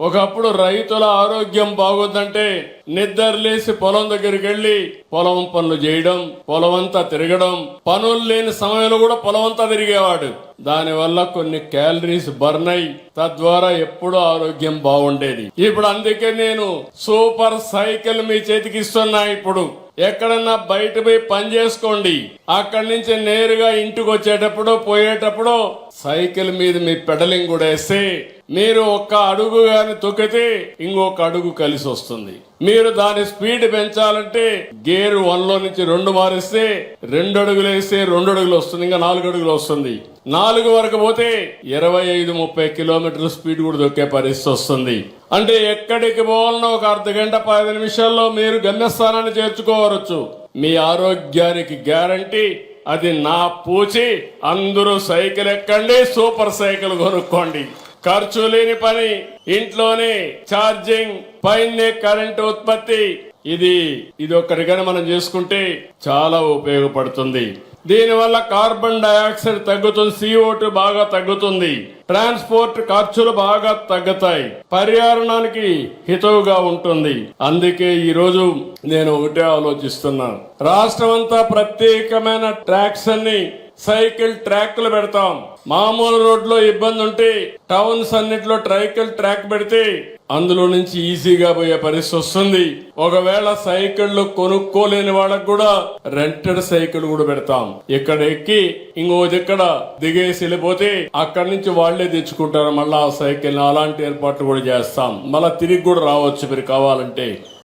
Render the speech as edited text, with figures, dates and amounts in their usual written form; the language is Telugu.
ఒకప్పుడు రైతుల ఆరోగ్యం బాగుందంటే నిద్రలేసి పొలం దగ్గరికి వెళ్లి పొలం పనులు చేయడం, పొలం అంతా తిరగడం, పనులు లేని సమయంలో కూడా పొలం అంతా తిరిగేవాడు. దానివల్ల కొన్ని క్యాలరీస్ బర్న్ అయి తద్వారా ఎప్పుడూ ఆరోగ్యం బాగుండేది. ఇప్పుడు అందుకే నేను సూపర్ సైకిల్ మీ చేతికి ఇస్తున్నా. ఇప్పుడు ఎక్కడన్నా బయట పోయి పని చేసుకోండి, అక్కడి నుంచి నేరుగా ఇంటికి వచ్చేటప్పుడు పోయేటప్పుడు సైకిల్ మీద మీ పెడలింగ్ కూడా వేస్తే మీరు ఒక్క అడుగు గాని తొక్కితే ఇంకొక అడుగు కలిసి వస్తుంది. మీరు దాని స్పీడ్ పెంచాలంటే గేర్ 1 లో నుంచి 2 మారిస్తే 2 అడుగులు వేస్తే 2 అడుగులు వస్తుంది, ఇంకా 4 అడుగులు వస్తుంది. 4 వరకు పోతే 25-30 కిలోమీటర్ల స్పీడ్ కూడా దొక్కే పరిస్థితి వస్తుంది. అంటే ఎక్కడికి పోవాలన్నా ఒక అర్ధ గంట 10 నిమిషాల్లో మీరు గమ్యస్థానాన్ని చేర్చుకోవచ్చు. మీ ఆరోగ్యానికి గ్యారంటీ. అది నా పూచి. అందరూ సైకిల్ ఎక్కండి, సూపర్ సైకిల్ కొనుక్కోండి. ఖర్చు లేని పని, ఇంట్లోనే ఛార్జింగ్, పైనే కరెంటు ఉత్పత్తి. ఇది ఒక్కటిగానే మనం చేసుకుంటే చాలా ఉపయోగపడుతుంది. దీనివల్ల కార్బన్ డయాక్సైడ్ తగ్గుతుంది, CO2 బాగా తగ్గుతుంది, ట్రాన్స్పోర్ట్ ఖర్చులు బాగా తగ్గుతాయి, పర్యావరణానికి హితవుగా ఉంటుంది. అందుకే ఈ రోజు నేను ఒకటే ఆలోచిస్తున్నాను, రాష్ట్రం అంతా ప్రత్యేకమైన ట్రాక్స్ అన్ని సైకిల్ ట్రాక్లు పెడతాం. మామూలు రోడ్లో ఇబ్బంది ఉంటే టౌన్స్ అన్నిట్లో సైకిల్ ట్రాక్ పెడితే అందులో నుంచి ఈజీగా పోయే పరిస్థితి వస్తుంది. ఒకవేళ సైకిళ్లు కొనుక్కోలేని వాళ్ళకు కూడా రెంటెడ్ సైకిల్ కూడా పెడతాం. ఇక్కడ ఎక్కి ఇక్కడ దిగేసి వెళ్ళిపోతే అక్కడి నుంచి వాళ్లే తెచ్చుకుంటారు మళ్ళా ఆ సైకిల్. అలాంటి ఏర్పాట్లు కూడా చేస్తాం. మళ్ళా తిరిగి కూడా రావచ్చు మీరు కావాలంటే.